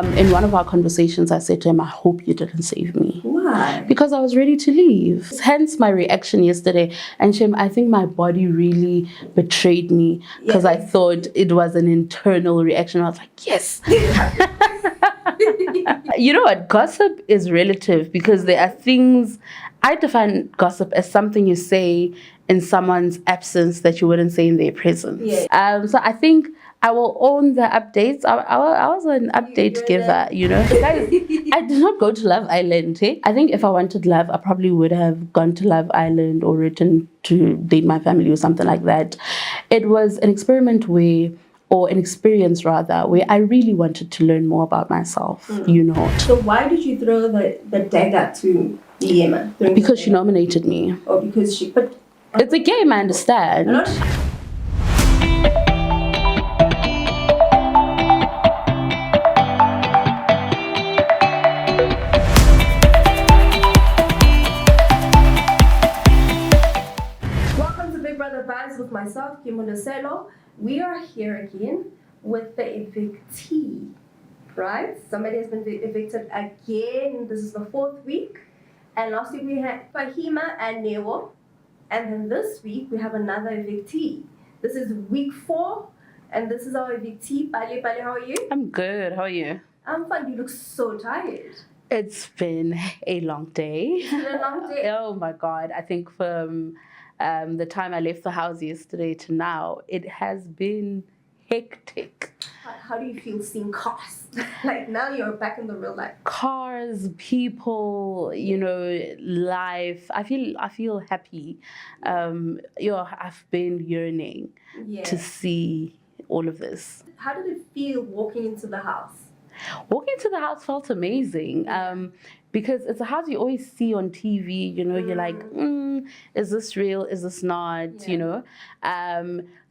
In one of our conversations, I said to him, I hope you didn't save me. Why? Because I was ready to leave. Hence my reaction yesterday. And Shem, I think my body really betrayed me because I thought it was an internal reaction. I was like, yes. You know what? Gossip is relative because there are things, I define gossip as something you say in someone's absence that you wouldn't say in their presence. So I think I will own the updates. I was an update giver, you know. Guys, I did not go to Love Island. Hey? I think if I wanted love, I probably would have gone to Love Island or written to Date My Family or something like that. It was an experiment or an experience rather, where I really wanted to learn more about myself, you know. So why did you throw the dagger to Yema? Because she nominated me. Oh, because she... But it's a game, I understand. Welcome to Big Brother Vibes with myself, Kimondoselo. We are here again with the evictee, right? Somebody has been evicted again. This is the 4th week. And last week we had Fahima and Newo. And then this week we have another evictee. This is week 4. And this is our evictee. Pale, how are you? I'm good. How are you? I'm fine. You look so tired. It's been a long day. It's been a long day. Oh my God. I think from the time I left the house yesterday to now, it has been hectic. How do you feel seeing cars? Like now you're back in the real life. Cars, people, you know, life. I feel happy. I've been yearning to see all of this. How did it feel walking into the house? Walking into the house felt amazing. Because it's a house you always see on TV, you know, you're like, is this real? Is this not? You know?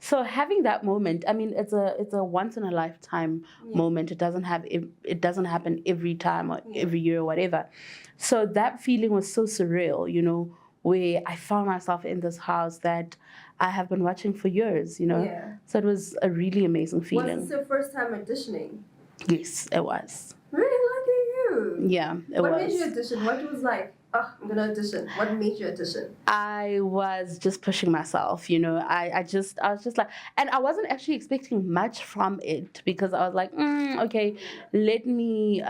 So having that moment, I mean, it's a once in a lifetime moment. It doesn't happen every time or every year or whatever. So that feeling was so surreal, you know, where I found myself in this house that I have been watching for years, you know. So it was a really amazing feeling. Was this your first time auditioning? Yes, it was. Really? Lucky you. Yeah, it was. What made you audition? What was like, oh, I'm gonna audition? What made you audition? I was just pushing myself, you know. I was just like, and I wasn't actually expecting much from it because I was like, okay, let me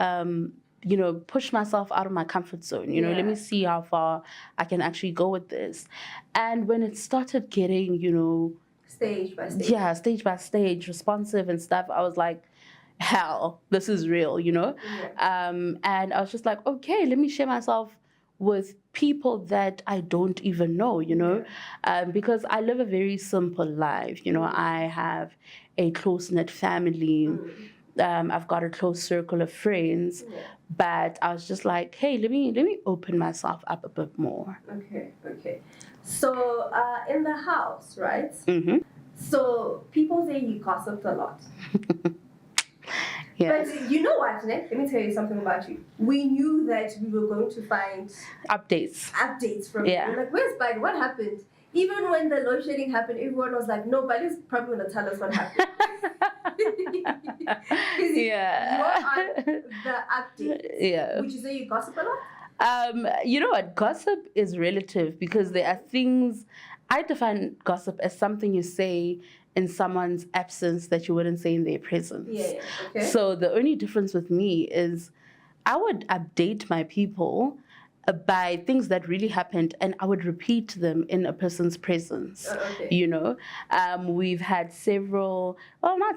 you know, push myself out of my comfort zone, you know, let me see how far I can actually go with this. And when it started getting, you know, stage by stage. Yeah, stage by stage, responsive and stuff, I was like, hell, this is real, you know? And I was just like, okay, let me share myself with people that I don't even know, you know? Because I live a very simple life, you know? I have a close-knit family. I've got a close circle of friends. But I was just like, hey, let me open myself up a bit more. Okay. So in the house, right? So people say you gossiped a lot. Yes. But you know what, Nick? Let me tell you something about you. We knew that we were going to find updates from you. We're like, where's Biden? What happened? Even when the load shedding happened, everyone was like, no, Biden's probably going to tell us what happened. You are on the updates. Would you say you gossip a lot? You know what? Gossip is relative because there are things, I define gossip as something you say in someone's absence that you wouldn't say in their presence. Okay. So the only difference with me is I would update my people by things that really happened and I would repeat them in a person's presence. You know, we've had not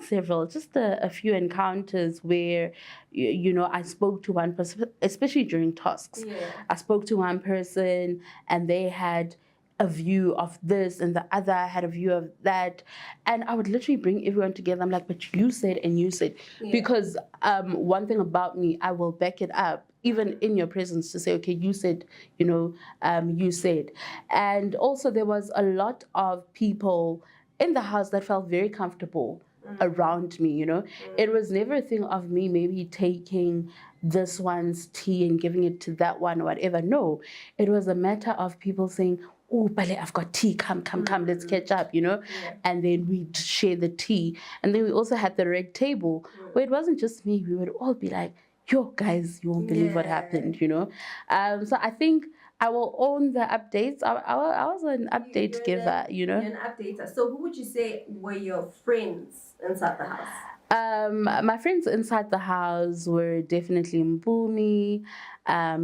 several, just a few encounters where, you know, I spoke to one person, especially during tasks. I spoke to one person and they had a view of this and the other had a view of that, and I would literally bring everyone together. I'm like, but you said and you said, because one thing about me, I will back it up even in your presence to say, okay, you said, you know, you said. And also there was a lot of people in the house that felt very comfortable around me, you know. It was never a thing of me maybe taking this one's tea and giving it to that one or whatever. No, it was a matter of people saying, oh, Pale, I've got tea, come, let's catch up, you know? And then we'd share the tea. And then we also had the red table where it wasn't just me, we would all be like, yo, guys, you won't believe what happened, you know? So I think I will own the updates. I was an update giver, you know? You're an updater. So who would you say were your friends inside the house? My friends inside the house were definitely Mbumi,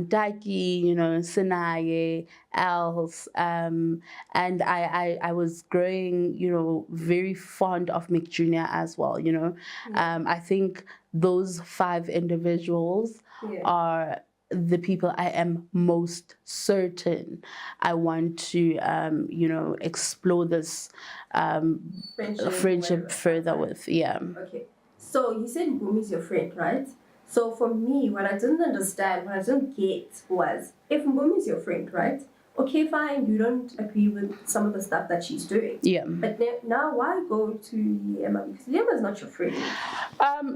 Daki, you know, Sinaye, Els, and I was growing, you know, very fond of Mick Jr. as well, you know. I think those 5 individuals are the people I am most certain I want to, you know, explore this friendship further with. Yeah. Okay. So you said Mbumi is your friend, right? So for me, what I didn't understand, what I didn't get was, if Mbumi is your friend, right? Okay, fine, you don't agree with some of the stuff that she's doing. Yeah. But now why go to Liema? Because Liema is not your friend.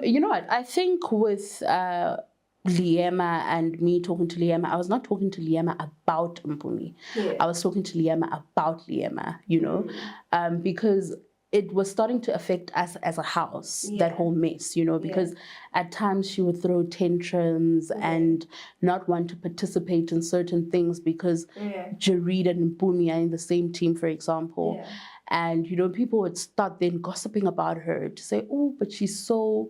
You know what? I think with Liema and me talking to Liema, I was not talking to Liema about Mbumi. I was talking to Liema about Liema, you know, because it was starting to affect us as a house, that whole mess, you know, because at times she would throw tantrums and not want to participate in certain things because Jareed and Mbumi are in the same team, for example. And, you know, people would start then gossiping about her to say, oh, but she's so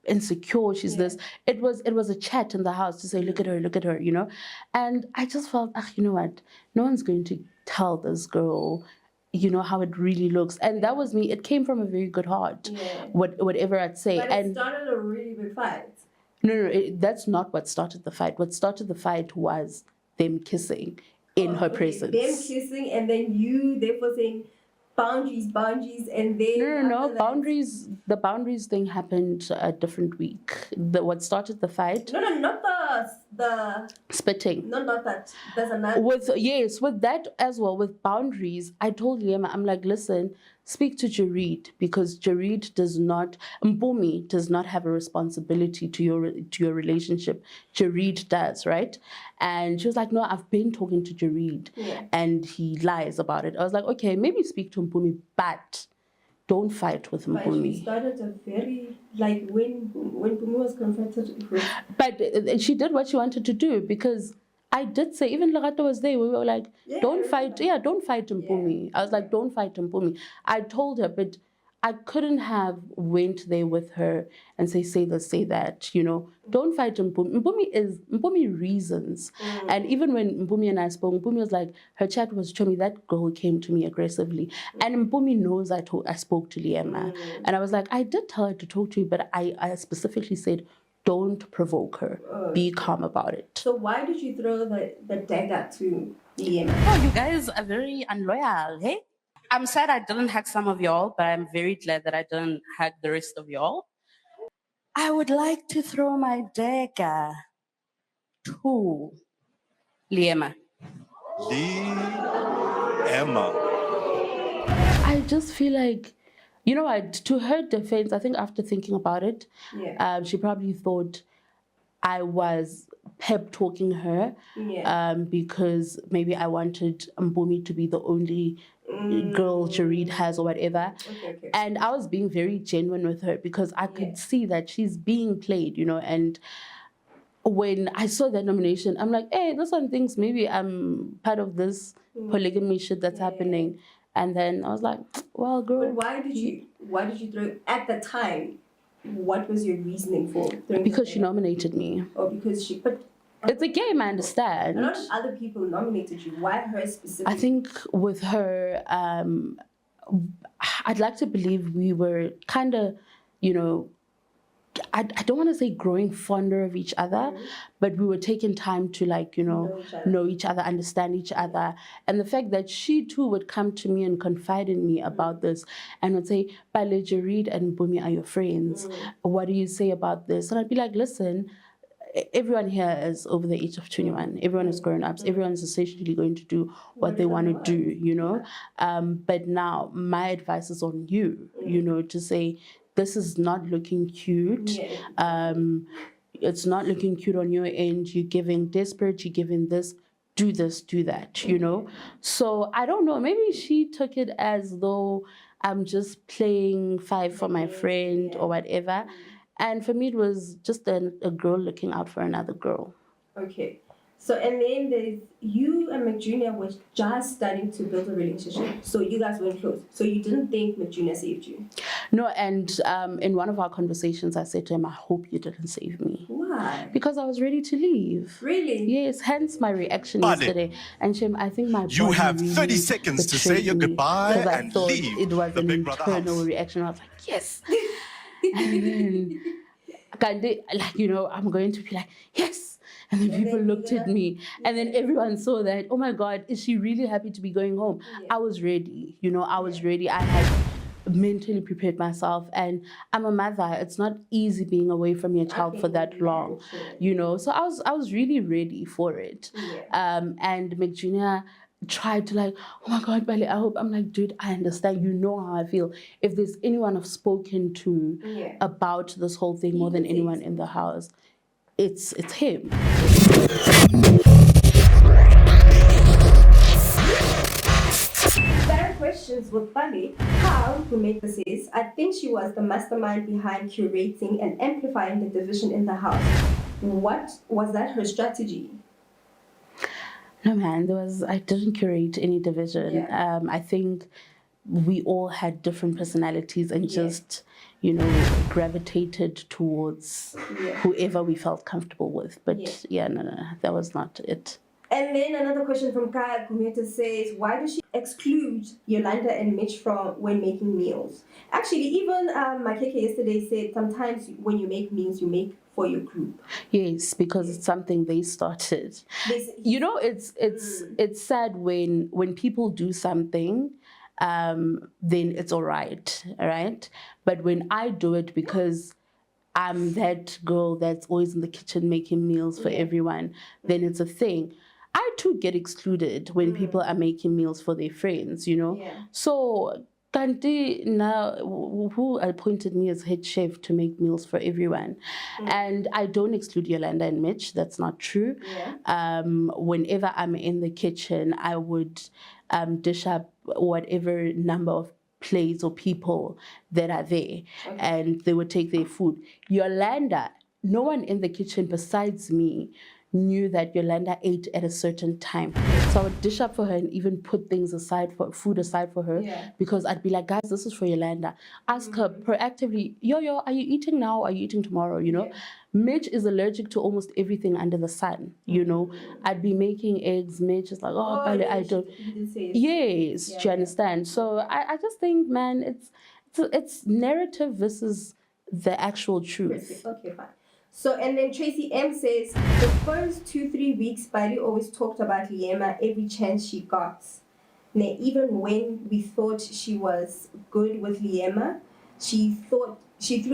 insecure, she's this. It was a chat in the house to say, look at her, you know. And I just felt, you know what, no one's going to tell this girl, you know, how it really looks. And that was me. It came from a very good heart, whatever I'd say. But it started a really big fight. No, that's not what started the fight. What started the fight was them kissing in her presence. Them kissing, and then you therefore saying boundaries, and then no. Boundaries. The boundaries thing happened a different week. What started the fight? No, not the spitting. No, not that. There's another. With that as well. With boundaries, I told Liema, I'm like, listen, speak to Jareed, because Jareed Mbumi does not have a responsibility to your relationship. Jareed does, right? And she was like, no, I've been talking to Jareed, and he lies about it. I was like, okay, maybe speak to Mbumi, but don't fight with Mbumi. But she started a very, like, when Mbumi was confronted with. But she did what she wanted to do, because I did say, even Lerato was there, we were like, don't fight Mbumi. I was like, don't fight Mbumi. I told her, but I couldn't have went there with her and say this, say that, you know. Don't fight Mbumi. Mbumi reasons. And even when Mbumi and I spoke, Mbumi was like, her chat was, Chomi, that girl came to me aggressively. And Mbumi knows I spoke to Liema. And I was like, I did tell her to talk to you, but I specifically said, don't provoke her. Be calm about it. So why did you throw the dagger to Liema? Oh, you guys are very unloyal, hey? I'm sad I didn't hug some of y'all, but I'm very glad that I didn't hug the rest of y'all. I would like to throw my dagger to Liema. I just feel like, you know what, to her defense, I think after thinking about it, she probably thought I was pep talking her because maybe I wanted Mbumi to be the only girl Jareed has or whatever. Okay. And I was being very genuine with her because I could see that she's being played, you know. And when I saw that nomination, I'm like, hey, this one thinks maybe I'm part of this polygamy shit that's happening. And then I was like, well, girl. But why did you throw at the time? What was your reasoning for throwing? Because she nominated me. Oh, because she. But it's a game, I understand. A lot of other people nominated you. Why her specifically? I think with her, I'd like to believe we were kind of, you know, I don't want to say growing fonder of each other, but we were taking time to, like, you know each other, understand each other. And the fact that she too would come to me and confide in me about this and would say, Pale, Jareed and Mbumi are your friends. What do you say about this? And I'd be like, listen, everyone here is over the age of 21. Everyone is grown ups. Everyone is essentially going to do what they want to do, you know. But now my advice is on you, you know, to say, this is not looking cute. It's not looking cute on your end. You're giving desperate, you're giving this. do this, do that, you know? So I don't know, maybe she took it as though I'm just playing five for my friend or whatever. And for me, it was just a girl looking out for another girl. Okay. So, and then there's you and McJunior were just starting to build a relationship. So you guys weren't close. So you didn't think McJunior saved you? No, and in one of our conversations, I said to him, I hope you didn't save me. Why? Because I was ready to leave. Really? Yes, hence my reaction yesterday. And Shem, I think my body You have 30 really seconds to say your goodbye and leave it was the an Big Brother internal house. reaction. I was like, yes. And then, like, you know, I'm going to be like, yes. And then people looked at me, and then everyone saw that, oh my God, is she really happy to be going home? I was ready, you know, I was ready. I had mentally prepared myself, and I'm a mother. It's not easy being away from your child for that long, you know. So I was really ready for it. And McJunior tried to like, oh my God, Bali, I hope. I'm like, dude, I understand. You know how I feel. If there's anyone I've spoken to about this whole thing more than anyone in the house, it's him. Better questions with Bali. How, who made this is, I think she was the mastermind behind curating and amplifying the division in the house. What was that her strategy? No, man, I didn't curate any division. I think we all had different personalities and just, you know, gravitated towards whoever we felt comfortable with. But no, that was not it. And then another question from Kaya Gumeta says, why does she exclude Yolanda and Mitch from when making meals? Actually, even Makeke yesterday said sometimes when you make meals, you make for your group. Yes, because it's something they started. You know, it's sad when people do something, then it's all right? But when I do it because I'm that girl that's always in the kitchen making meals for everyone, then it's a thing. I too get excluded when people are making meals for their friends, you know? So Kanti now, who appointed me as head chef to make meals for everyone. And I don't exclude Yolanda and Mitch, that's not true. Whenever I'm in the kitchen, I would dish up whatever number of plates or people that are there, and they would take their food. Yolanda, no one in the kitchen besides me knew that Yolanda ate at a certain time. So I would dish up for her and even put food aside for her, because I'd be like, guys, this is for Yolanda. Ask her proactively, yo, are you eating now? Are you eating tomorrow? You know, Mitch is allergic to almost everything under the sun. You know, I'd be making eggs. Mitch is like, I don't. Yes, do you understand? So I just think, man, it's narrative versus the actual truth. Okay, fine. So, and then Tracy M says, the first 2-3 weeks, Bali always talked about Liema every chance she got. Now, even when we thought she was good with Liema, she threw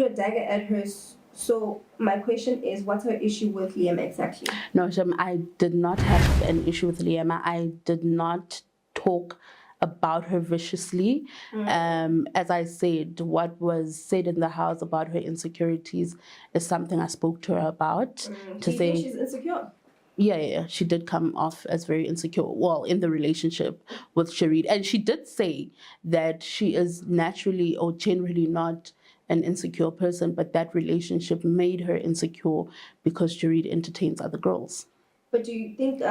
a dagger at her. So my question is, what's her issue with Liema exactly? No, Shem, I did not have an issue with Liema. I did not talk about her viciously. As I said, what was said in the house about her insecurities is something I spoke to her about. Do you think she's insecure? Yeah, she did come off as very insecure, well, in the relationship with Sharid. And she did say that she is naturally or generally not an insecure person, but that relationship made her insecure because Sharid entertains other girls. But do you think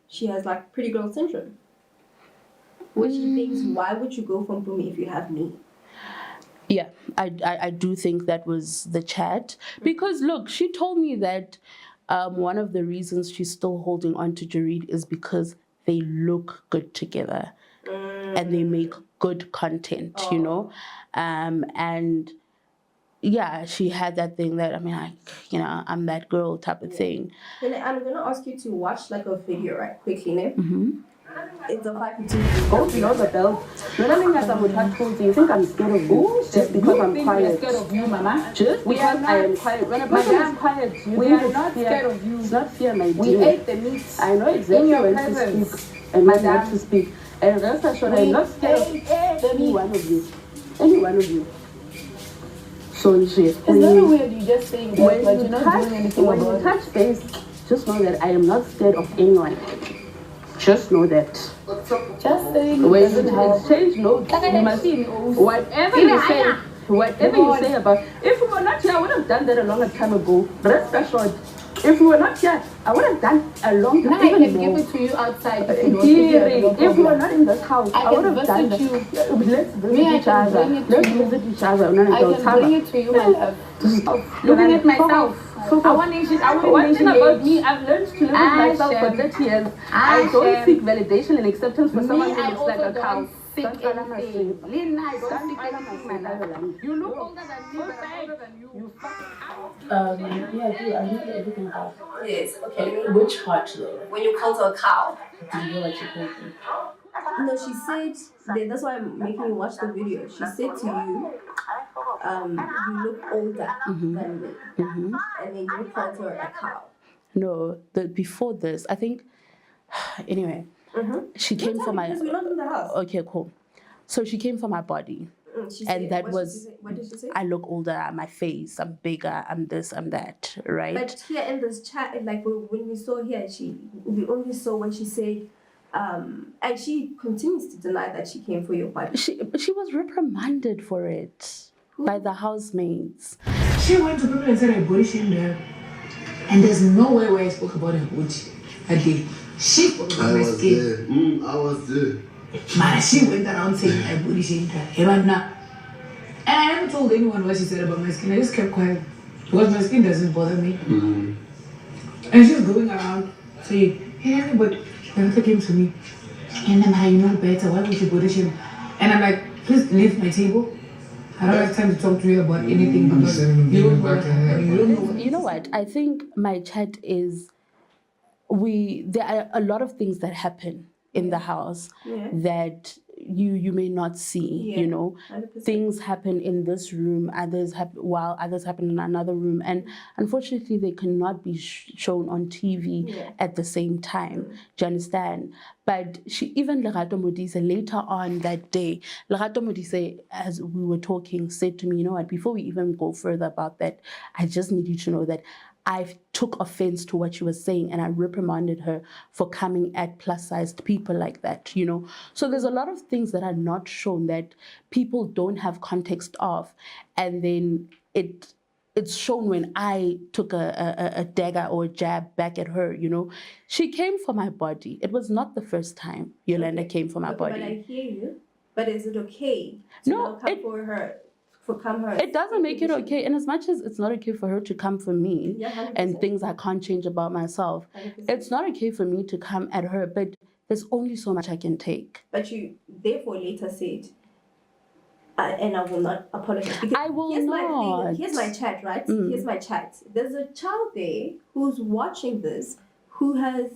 she has like pretty girl syndrome? Which she thinks, why would you go for Mpumi if you have me? Yeah, I do think that was the chat. Because look, she told me that one of the reasons she's still holding on to Jareed is because they look good together and they make good content, you know? And yeah, she had that thing that, I mean, like, you know, I'm that girl type of thing. And I'm going to ask you to watch like a video right quickly, now. It's a fact to go below the belt. Remember as I'm told you think I'm scared of you just because I'm quiet. Scared of you, Mama. Just because I am quiet. When a person is quiet, we are not scared of you. It's not fear, my dear. We ate the meat. I know exactly when to speak and when not to speak. And rest assured, I'm not scared of any one of you. Any one of you. So it's very weird you just saying that, but you're not doing anything about it. When you touch base, just know that I am not scared of anyone. Just know that. Just saying. When Doesn't you help. exchange notes, you must whatever you say about. If we were not here, I would have done that a long time ago. Rest assured. If we were not here, I would have done a long time. Now I can give it to you outside if you don't. If we were not in this house, I would have done that. you. Let's visit each other. Let's visit each other. I can bring it to you, my love. Looking at myself. One thing about me, I've learned to live with myself for 30 years. I don't seek validation and acceptance for someone who looks like a cow. Lena, I don't seek anything, my love. You look older than me, but I'm older than you. Yeah, I do. I need everything about. Yes, okay. Which part though? When you called her a cow. Do you know what you called me? No, she said, that's why I'm making you watch the video. She said to you, you look older than me. And then you called her a cow. No, before this, I think. Anyway, she came for my. Because we're not in the house. Okay, cool. So she came for my body. And that was, what did she say? I look older, my face, I'm bigger, I'm this, I'm that, right? But here in this chat, like when we saw here, we only saw when she said, and she continues to deny that she came for your body. She was reprimanded for it by the housemates. She went to people and said I body shamed her, and there's no way where I spoke about her body. I did. She spoke about my skin. I was there. Man, she went around saying I body shamed her. And I never told anyone what she said about my skin. I just kept quiet because my skin doesn't bother me. And she was going around saying, hey, everybody, the came to me. And then, you know better, why would you body shame? And I'm like, please leave my table. I don't have time to talk to you about anything because you don't know. You know what? I think my chat is there are a lot of things that happen in the house that you may not see, you know. 100%. Things happen in this room, others happen in another room, and unfortunately they cannot be shown on TV at the same time. Do you understand? But even Lerato Modise later on that day, Lerato Modise, as we were talking, said to me, you know what, before we even go further about that, I just need you to know that I took offense to what she was saying and I reprimanded her for coming at plus-sized people like that, you know. So there's a lot of things that are not shown that people don't have context of. And then it's shown when I took a dagger or a jab back at her, you know. She came for my body. It was not the first time Yolanda came for my body. But I hear you. But is it okay to now come for her? It doesn't make it okay. And as much as it's not okay for her to come for me and things I can't change about myself, 100%. It's not okay for me to come at her, but there's only so much I can take. But you therefore later said, and I will not apologize. Because I will not. Here's my chat, right? Here's my chat. There's a child there who's watching this who has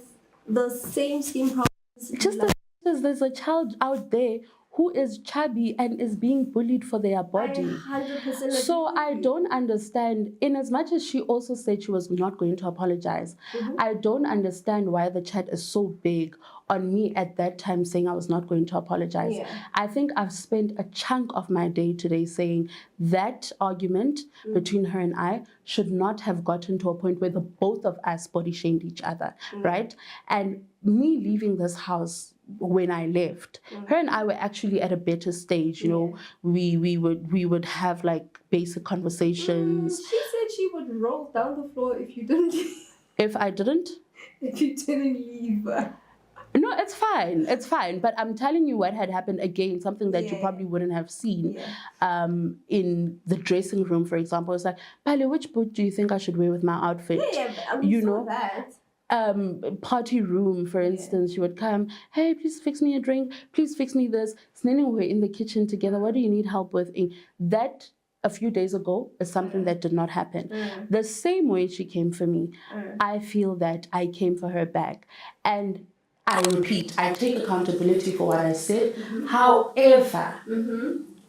the same skin problems. Just as there's a child out there who is chubby and is being bullied for their body. 100% so I don't understand, in as much as she also said she was not going to apologize, I don't understand why the chat is so big on me at that time saying I was not going to apologize. I think I've spent a chunk of my day today saying that argument between her and I should not have gotten to a point where the both of us body shamed each other, right? And me leaving this house when I left, her and I were actually at a better stage, you know. We would have like basic conversations. She said she would roll down the floor if you didn't. If I didn't? If you didn't leave. No, it's fine. But I'm telling you what had happened again, something that you probably wouldn't have seen in the dressing room, for example. It's like, Pale, which boot do you think I should wear with my outfit? You know that. Party room, for instance, she would come, hey, please fix me a drink, please fix me this. We're in the kitchen together, what do you need help with? That a few days ago is something that did not happen. The same way she came for me, I feel that I came for her back. And I repeat, I take accountability for what I said. However,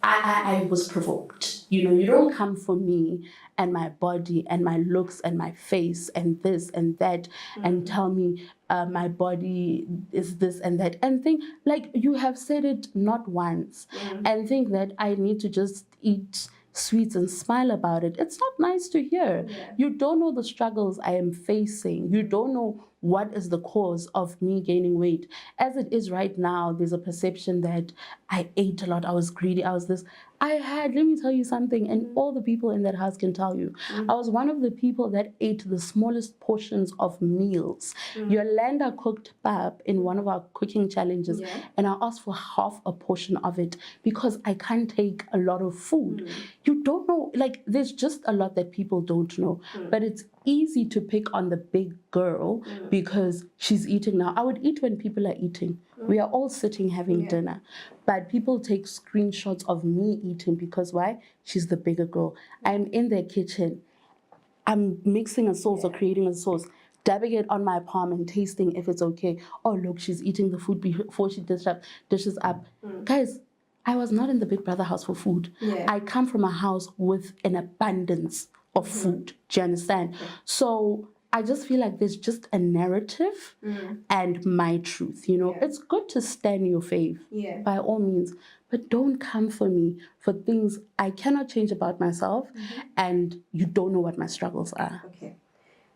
I was provoked. You know, you don't come for me and my body and my looks and my face and this and that and tell me my body is this and that and think like you have said it not once and think that I need to just eat sweets and smile about it. It's not nice to hear. You don't know the struggles I am facing. You don't know what is the cause of me gaining weight. As it is right now, there's a perception that I ate a lot, I was greedy, I was this. Let me tell you something, and all the people in that house can tell you, I was one of the people that ate the smallest portions of meals. Yolanda cooked pap in one of our cooking challenges, and I asked for half a portion of it because I can't take a lot of food. You don't know, like, there's just a lot that people don't know, but it's easy to pick on the big girl because she's eating now. I would eat when people are eating. We are all sitting having dinner, but people take screenshots of me eating because why? She's the bigger girl. I'm in their kitchen. I'm mixing a sauce or creating a sauce, dabbing it on my palm and tasting if it's okay. Oh, look, she's eating the food before she dishes up. Guys, I was not in the Big Brother house for food. I come from a house with an abundance of food. Do you understand? So I just feel like there's just a narrative and my truth, you know. It's good to stand your faith, by all means, but don't come for me for things I cannot change about myself and you don't know what my struggles are. Okay.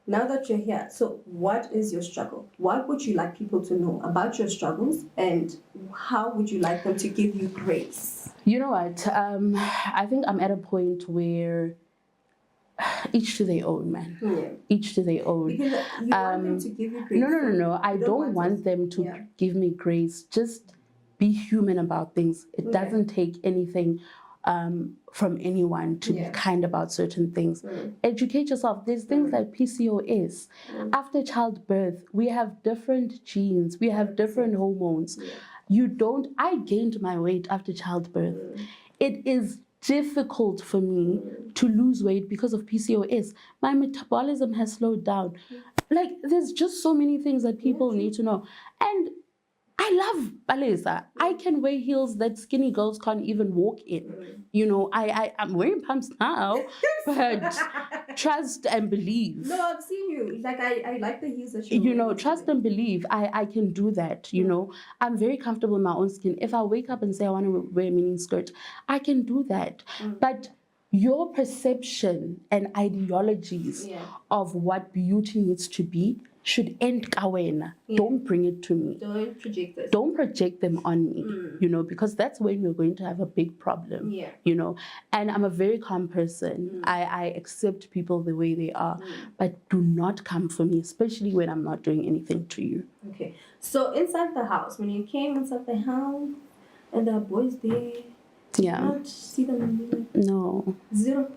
Now that you're here, so what is your struggle? What would you like people to know about your struggles, and how would you like them to give you grace? You know what? I think I'm at a point where each to their own, man. Each to their own. Because you want them to give you grace. No. I don't want them to give me grace. Just be human about things. It doesn't take anything from anyone to be kind about certain things. Educate yourself. There's things like PCOS. After childbirth, we have different genes. We have different hormones. I gained my weight after childbirth. It is difficult for me to lose weight because of PCOS. My metabolism has slowed down. Like, there's just so many things that people need to know. And I love Palesa. I can wear heels that skinny girls can't even walk in. You know, I'm wearing pumps now, but trust and believe. No, I've seen you. Like, I like the heels that you're You know, wearing. trust and believe. I can do that, you know. I'm very comfortable in my own skin. If I wake up and say I want to wear a mini skirt, I can do that. But your perception and ideologies of what beauty needs to be should end kawena. Don't bring it to me. Don't project this. Don't project them on me, you know, because that's when we're going to have a big problem, you know. And I'm a very calm person. I accept people the way they are, but do not come for me, especially when I'm not doing anything to you. Okay. So inside the house, when you came inside the house and there are boys there, not see them and be like, No. Zero.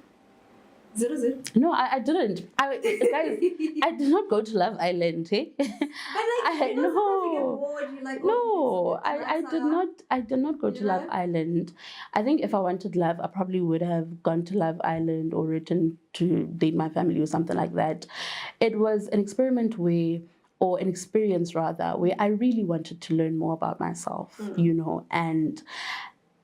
No, I didn't. Guys, I did not go to Love Island, eh? I did not go to Love Island. I think if I wanted love, I probably would have gone to Love Island or written to Date My Family or something like that. It was an experience rather, where I really wanted to learn more about myself, you know, and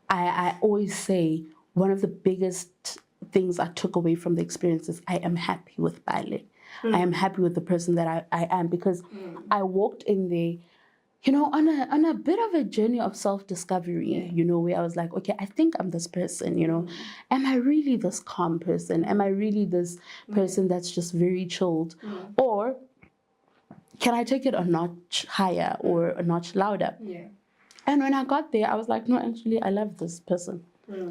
I always say one of the biggest things I took away from the experience is I am happy with ballet. I am happy with the person that I am, because I walked in there, you know, on a bit of a journey of self-discovery, you know, where I was like, okay, I think I'm this person, you know. Am I really this calm person? Am I really this person that's just very chilled? Or can I take it a notch higher or a notch louder? And when I got there, I was like, no, actually, I love this person.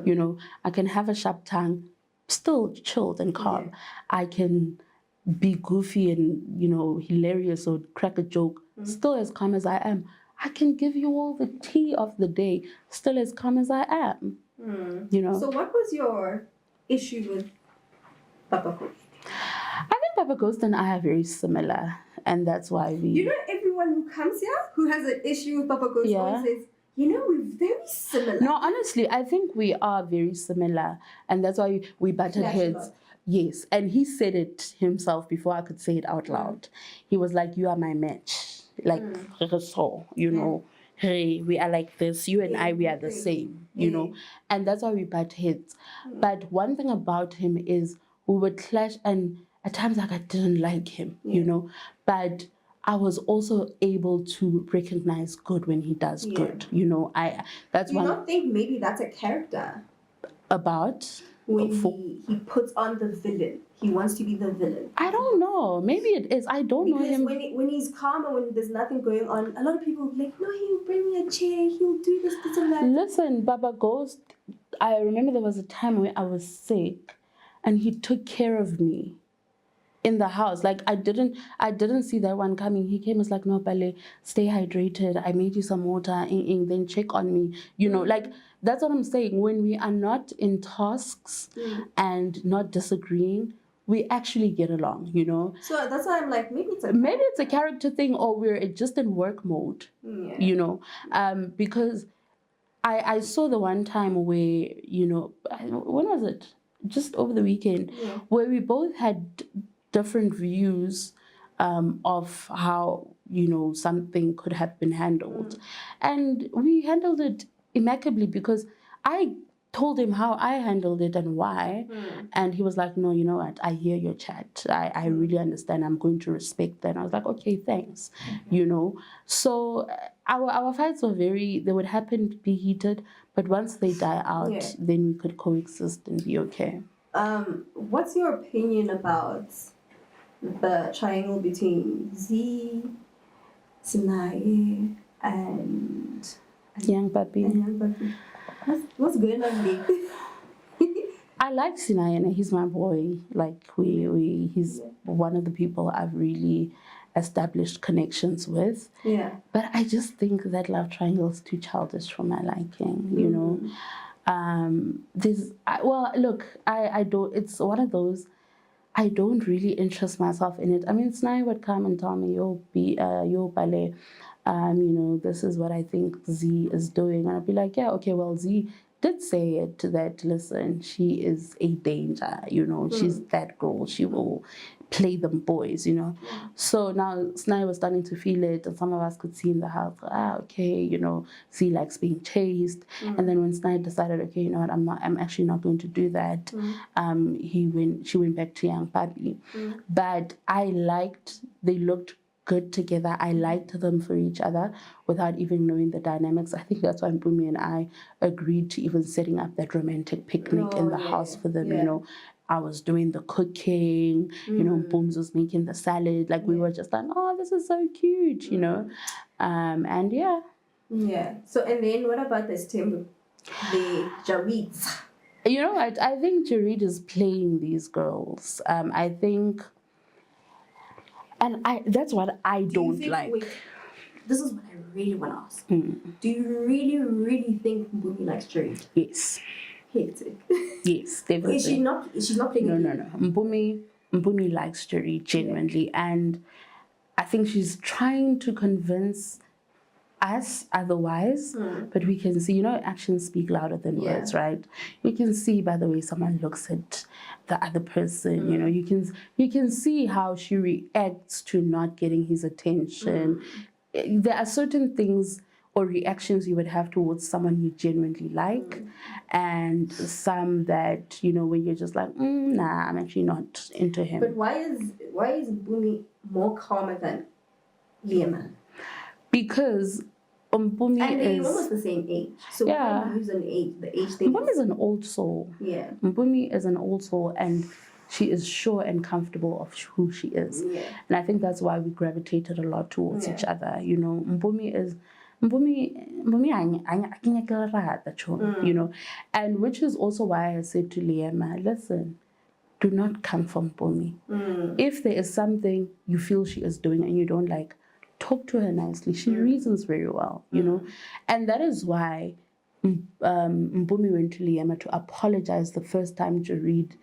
You know, I can have a sharp tongue, still chilled and calm. I can be goofy and, you know, hilarious or crack a joke, still as calm as I am. I can give you all the tea of the day, still as calm as I am. You know. So what was your issue with Papa Ghost? I think Papa Ghost and I are very similar, and that's why we... You know, everyone who comes here who has an issue with Papa Ghost always says, you know, we're very similar. No, honestly, I think we are very similar, and that's why we butted heads. Yes, and he said it himself before I could say it out loud. He was like, you are my match. Like, so, you know, hey, we are like this. You and I, we are the same, you know. And that's why we butt heads. But one thing about him is we would clash, and at times, like, I didn't like him, you know. But I was also able to recognize good when he does good, you know. That's one. You don't think maybe that's a character? About? When he puts on the villain. he wants to be the villain? I don't know. Maybe it is. I don't know him. Because when he's calm and when there's nothing going on, a lot of people will be like, no, he'll bring me a chair, he'll do this and that. Listen, Baba Ghost, I remember there was a time where I was sick and he took care of me in the house. Like I didn't see that one coming. He came, was like, no, Pale, stay hydrated. I made you some water, and then check on me. You know, like that's what I'm saying. When we are not in tasks and not disagreeing, we actually get along, you know. So that's why I'm like, maybe it's a character thing, or we're just in work mode, you know. Because I saw the one time where, you know, when was it? Just over the weekend, where we both had different views of how, you know, something could have been handled. And we handled it immaculately because I told him how I handled it and why. And he was like, no, you know what? I hear your chat. I really understand. I'm going to respect that. And I was like, okay, thanks. You know, so our fights were they would happen, be heated, but once they die out, then we could coexist and be okay. What's your opinion about the triangle between Z, Sinaye, and Young Papi? What's going on there? I like Sinaye. He's my boy. Like he's one of the people I've really established connections with. Yeah. But I just think that love triangle is too childish for my liking. You know. Look, I don't. It's one of those. I don't really interest myself in it. I mean, Sinaye would come and tell me, yo, Pale, you know, this is what I think Z is doing. And I'd be like, yeah, okay, well, Z did say it that, listen, she is a danger, you know, she's that girl, she will play them boys, you know. So now Sinaye was starting to feel it, and some of us could see in the house, okay, you know, Z likes being chased. And then when Sinaye decided, okay, you know what, I'm actually not going to do that, she went back to Young Papi. But they looked good together. I liked them for each other without even knowing the dynamics. I think that's why Mpumi and I agreed to even setting up that romantic picnic in the house for them, you know. I was doing the cooking, you know, Booms was making the salad. Like we were just like, oh, this is so cute, you know. And yeah. Yeah. So, and then what about this team, the Jaweeds? You know what? I think Jareed is playing these girls. I think... And that's what I don't like. Wait, this is what I really want to ask. Do you really, really think Mpumi likes Jareed? Yes. Hectic. Yes, definitely. Is she not? She's not playing. No. Mpumi likes Jareed genuinely, and I think she's trying to convince us otherwise. But we can see, you know, actions speak louder than words, right? You can see by the way someone looks at the other person, you know, you can see how she reacts to not getting his attention. There are certain things or reactions you would have towards someone you genuinely like, and some that, you know, when you're just like, nah, I'm actually not into him. But why is Mpumi more calmer than Liam? Because Mpumi and they're is almost the same age. So yeah. we use the age thing. Mpumi is an old soul. Yeah. Mpumi is an old soul, and she is sure and comfortable of who she is. Yeah. And I think that's why we gravitated a lot towards each other. You know, Mpumi, you know, and which is also why I said to Liema, listen, do not come from Mpumi. If there is something you feel she is doing and you don't like, talk to her nicely. She reasons very well, you know. And that is why Mpumi went to Liema to apologize the first time Jareed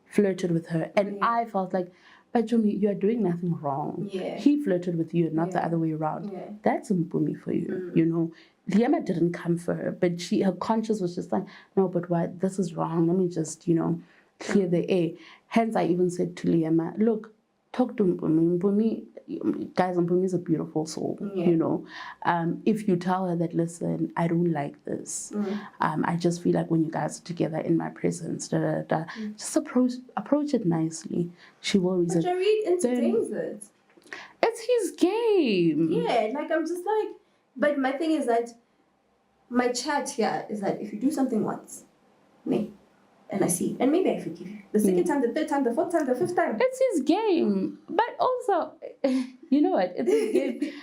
flirted with her. And I felt like, but Jumi, you are doing nothing wrong. Yeah. He flirted with you, not the other way around. Yeah. That's Mpumi for you, you know. Liema didn't come for her, but her conscience was just like, no, but why? This is wrong. Let me just, you know, clear the air. Hence, I even said to Liema, look, talk to Mpumi. Mpumi is a beautiful soul, you know. If you tell her that, listen, I don't like this. I just feel like when you guys are together in my presence, just approach it nicely. She will reason. But Jareed entertains it. It's his game. Yeah, like I'm just like, but my thing is that my chat here is that if you do something once, and and I see, and maybe I forgive you. The second time, the third time, the fourth time, the fifth time. It's his game. But also, you know what? It's his game.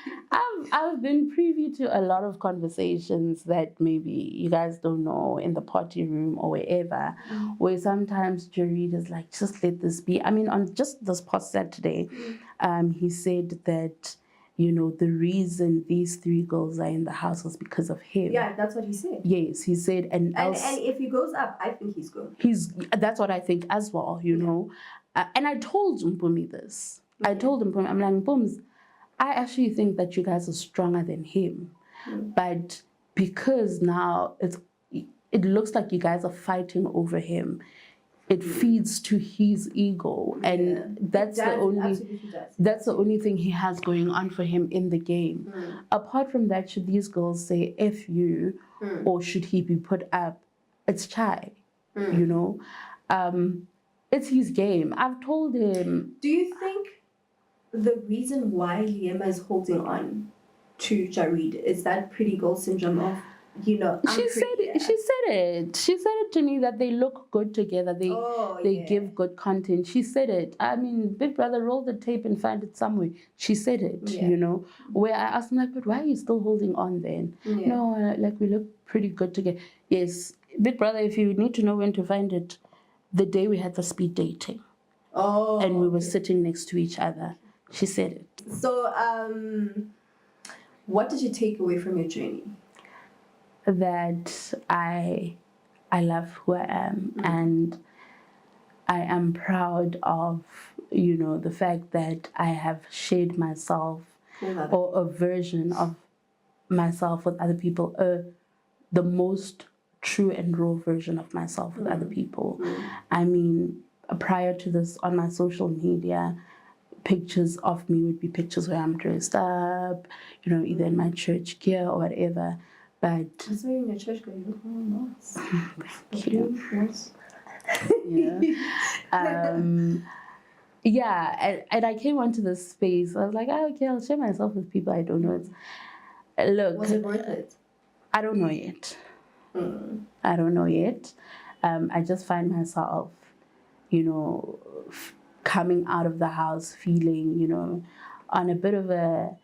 I've been privy to a lot of conversations that maybe you guys don't know in the party room or wherever, where sometimes Jareed is like, just let this be. I mean, on just this past Saturday, he said that, you know, the reason these 3 girls are in the house was because of him. Yeah, that's what he said. Yes, he said, and if he goes up, I think he's good. That's what I think as well, you know. And I told Mpumi this. I told Mpumi, I'm like, Mpums, I actually think that you guys are stronger than him. But because now it looks like you guys are fighting over him, it feeds to his ego, and that's the only thing he has going on for him in the game. Apart from that, should these girls say F you, or should he be put up? It's chai, you know. It's his game. I've told him. Do you think the reason why Liema is holding on to Jareed is that pretty girl syndrome of, you know, She said it to me that they look good together. They give good content. She said it. I mean, Big Brother, roll the tape and find it somewhere. She said it, you know. Where I asked him, like, but why are you still holding on then? No, like, we look pretty good together. Yes, Big Brother, if you need to know when to find it, the day we had the speed dating. And we were sitting next to each other. She said it. So, what did you take away from your journey? That I love who I am, and I am proud of, you know, the fact that I have shared myself or a version of myself with other people, the most true and raw version of myself with other people. I mean, prior to this, on my social media, pictures of me would be pictures where I'm dressed up, you know, either in my church gear or whatever. But I saw you in your church girl. You look nice. Cute. And I came onto this space. I was like, oh, okay, I'll share myself with people I don't know. Look, was it worth it? I don't know yet. I don't know yet. I just find myself, you know, coming out of the house feeling, you know, on a bit of a,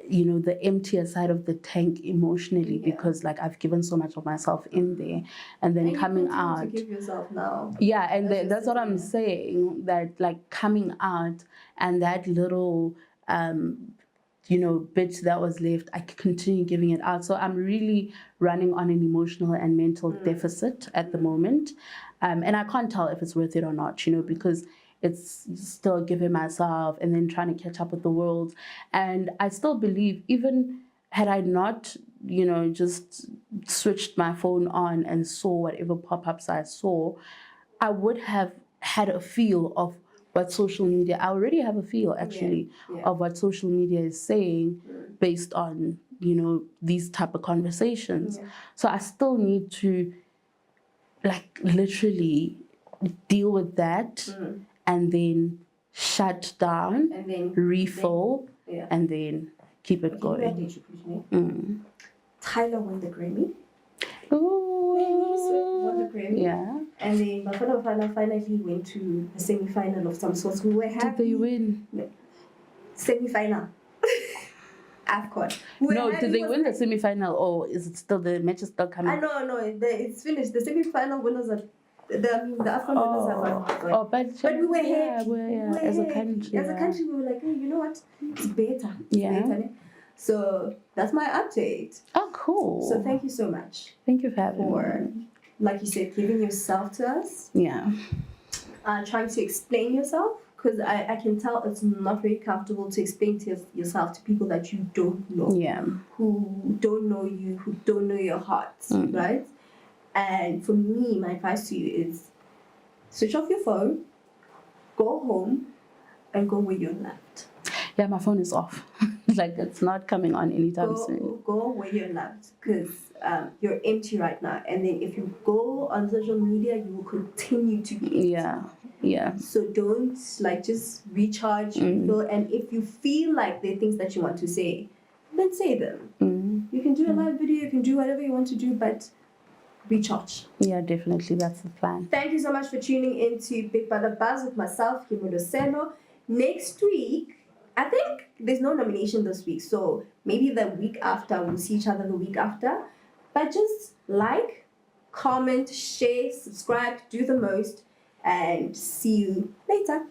you know, the emptier side of the tank emotionally, because like I've given so much of myself in there, and then coming out to give yourself now. Yeah, and that's what I'm saying, that like coming out and that little you know, bit that was left, I continue giving it out. So I'm really running on an emotional and mental deficit at the moment, and I can't tell if it's worth it or not, you know, because it's still giving myself and then trying to catch up with the world. And I still believe, even had I not, you know, just switched my phone on and saw whatever pop-ups I saw, I would have had a feel of what social media, I already have a feel actually of what social media is saying based on, you know, these type of conversations. So I still need to like literally deal with that, and then shut down, and then refill, and then keep it going. Tyler won the Grammy. Ooh. Won the Grammy. Yeah. And then Bafana finally went to the semi-final of some sort. We were happy. Did they win? Semi-final. AFCON. No, did they win the semi-final, or is it still, the match is still coming? No, it's finished. The semi-final winners are the AFCON winners are gone. But we were happy. As a country. As a country, we were like, hey, you know what? It's better. Yeah. So that's my update. Oh, cool. So thank you so much. Thank you for having me. Like you said, giving yourself to us. Yeah. Trying to explain yourself, because I can tell it's not very comfortable to explain to yourself to people that you don't know. Yeah. Who don't know you, who don't know your heart, right? And for me, my advice to you is switch off your phone, go home, and go where you're loved. Yeah, my phone is off. Like, it's not coming on anytime soon. Go where you're loved, because you're empty right now. And then if you go on social media, you will continue to be empty. Yeah. So don't, just recharge, refill. And if you feel like there are things that you want to say, then say them. You can do a live video, you can do whatever you want to do, but recharge. Yeah, definitely. That's the plan. Thank you so much for tuning into Big Brother Buzz with myself, Kimodoselo. Next week, I think there's no nomination this week, so maybe the week after, we'll see each other the week after. But just like, comment, share, subscribe, do the most, and see you later.